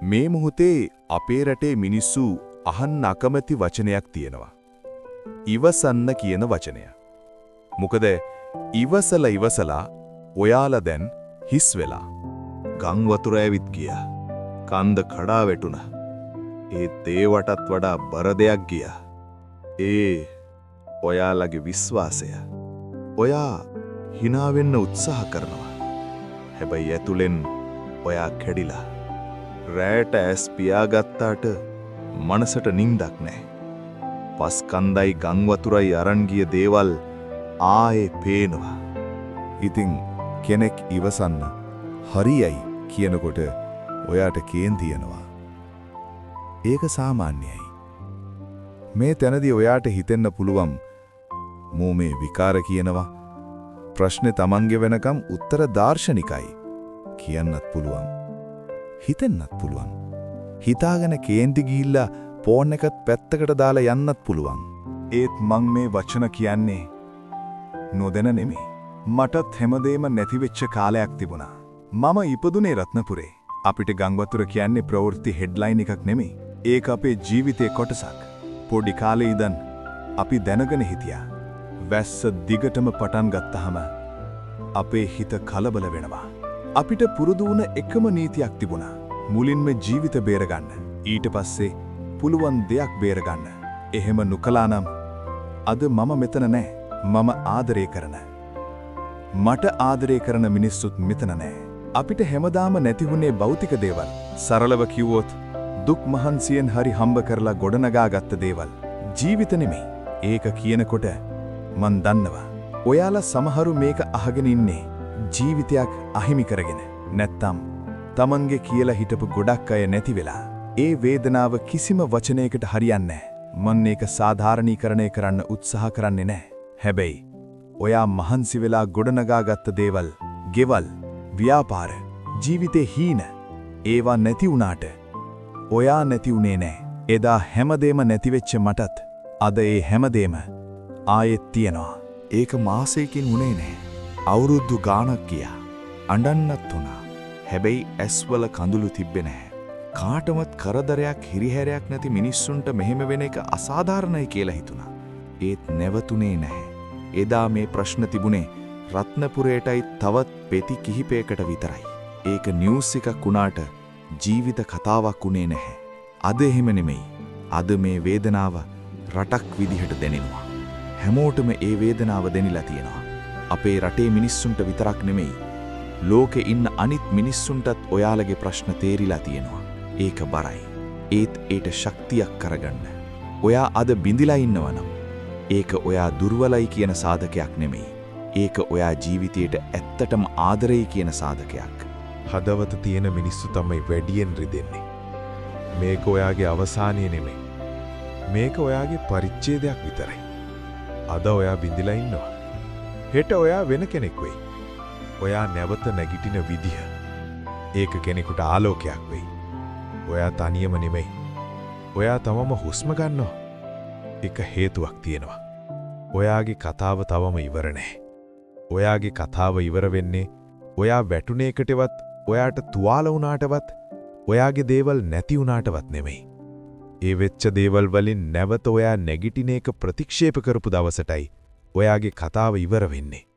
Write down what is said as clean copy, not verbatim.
මේ මොහොතේ අපේ රටේ මිනිස්සු අහන්න අකමැති වචනයක් තියෙනවා. ඉවසන්න කියන වචනය. මොකද ඉවසලා ඔයාලා දැන් හිස් වෙලා. ගම් වතුර ඇවිත් ගියා. කන්ද කඩා වැටුණා. ඒත් ඒවටත් වඩා බර දෙයක් ගියා. ඒ ඔයාලගේ විශ්වාසය. ඔයා hina වෙන්න උත්සාහ කරනවා. හැබැයි ඇතුලෙන් ඔයා කැඩිලා. රැට ඇස් පියාගත්තාට මනසට නිින්දක් නැහැ. පස් කන්දයි ගම් වතුරයි අරන් ගිය දේවල් ආයේ පේනවා. ඉතින් කෙනෙක් ඉවසන්න හරියයි කියනකොට ඔයාට කේන්ති යනවා. ඒක සාමාන්‍යයි. මේ තැනදී ඔයාට හිතෙන්න පුළුවන් මෝ මේ විකාර කියනවා. ප්‍රශ්නේ Tamange වෙනකම් උත්තර දාර්ශනිකයි කියන්නත් පුළුවන්. හිතෙන්නත් පුළුවන්. හිතාගෙන කේන්ති ගිහිල්ලා ෆෝන් එකත් පැත්තකට දාලා යන්නත් පුළුවන්. ඒත් මං මේ වචන කියන්නේ නොදැන නෙමෙයි. මටත් හැමදේම නැතිවෙච්ච කාලයක් තිබුණා. මම ඉපදුනේ රත්නපුරේ. අපිට ගම් වතුර කියන්නේ ප්‍රවෘත්ති හෙඩ්ලයින් එකක් නෙමෙයි. ඒක අපේ ජීවිතේ කොටසක්. පොඩි කාලේ ඉඳන් අපි දැනගෙන හිටියා. වැස්ස දිගටම පටන් ගත්තාම අපේ හිත කලබල වෙනවා. අපිට පුරුදු වුණ එකම නීතියක් තිබුණා. මුලින්ම ජීවිත බේරගන්න. ඊට පස්සේ පුළුවන් දෙයක් බේරගන්න. එහෙම නොකළා නම් අද මම මෙතන නැහැ. මම ආදරය කරන. මට ආදරය කරන මිනිස්සුත් මෙතන නැහැ. අපිට හැමදාම නැතිවුනේ භෞතික දේවල්. සරලව කිව්වොත් දුක් මහන්සියෙන් හරි හම්බ කරලා ගොඩනගාගත්ත දේවල්. ජීවිත නෙමෙයි. ඒක කියනකොට මන් දන්නවා. ඔයාලා සමහරු මේක අහගෙන ඉන්නේ ජීවිතයක් අහිමි කරගෙන. නැත්තම් Tamange කියලා හිටපු ගොඩක් අය නැති වෙලා. ඒ වේදනාව කිසිම වචනයකට හරියන්නේ නැහැ. මන් ඒක සාධාරණීකරණය කරන්න උත්සාහ කරන්නේ නැහැ. හැබැයි ඔයා මහන්සි වෙලා ගොඩනගාගත්ත දේවල්, ගෙවල්, ව්‍යාපාර, ජීවිතේ හීන ඒවා නැති වුණාට ඔයා නැති උනේ නැහැ. එදා හැමදේම නැතිවෙච්ච මටත් අද ඒ හැමදේම ආයෙත් තියෙනවා. ඒක මාසයකින් උනේ නැහැ. අවුරුදු ගාණක් ගියා. අඬන්නත් උනා. හැබැයි ඇස්වල කඳුළු තිබ්බේ නැහැ. කාටවත් කරදරයක් හිරිහැරයක් නැති මිනිස්සුන්ට මෙහෙම වෙන එක අසාධාරණයි කියලා හිතුණා. ඒත් නැවතුනේ නැහැ. එදා මේ ප්‍රශ්න තිබුණේ රත්නපුරේටයි තවත් පෙති කිහිපයකට විතරයි. ඒක නිවුස් එකක් වුණාට ජීවිත කතාවක් වුණේ නැහැ. අද එහෙම නෙමෙයි. අද මේ වේදනාව රටක් විදිහට දැනෙනවා. හැමෝටම ඒ වේදනාව දැනිලා තියෙනවා. අපේ රටේ මිනිස්සුන්ට විතරක් නෙමෙයි. ලෝකේ ඉන්න අනිත් මිනිස්සුන්ටත් ඔයාලගේ ප්‍රශ්න තේරිලා තියෙනවා. ඒක බරයි. ඒට ශක්තියක් කරගන්න. ඔයා අද බිඳිලා ඉන්නවනම් ඒක ඔයා දුර්වලයි කියන සාධකයක් නෙමෙයි. ඒක ඔයා ජීවිතයට ඇත්තටම ආදරෙයි කියන සාධකයක්. හදවත තියෙන මිනිස්සු තමයි වැඩියෙන් රිදෙන්නේ. මේක ඔයාගේ අවසානය නෙමෙයි. මේක ඔයාගේ පරිච්ඡේදයක් විතරයි. අද ඔයා බිඳිලා ඉන්නවා. හෙට ඔයා වෙන කෙනෙක් වෙයි. ඔයා නැවත නැගිටින විදිහ ඒක කෙනෙකුට ආලෝකයක් වෙයි. ඔයා තනියම නෙමෙයි. ඔයා තමම හුස්ම ගන්නවා. එක හේතුවක් තියෙනවා. ඔයාගේ කතාව තවම ඉවර නැහැ. ඔයාගේ කතාව ඉවර වෙන්නේ ඔයා වැටුනේ එකටවත්, ඔයාට තුවාල වුණාටවත්, ඔයාගේ දේවල් නැති වුණාටවත් නෙමෙයි. ඒ වෙච්ච දේවල් වලින් නැවත ඔයා නැගිටින එක ප්‍රතික්ෂේප කරපු දවසටයි ඔයාගේ කතාව ඉවර වෙන්නේ.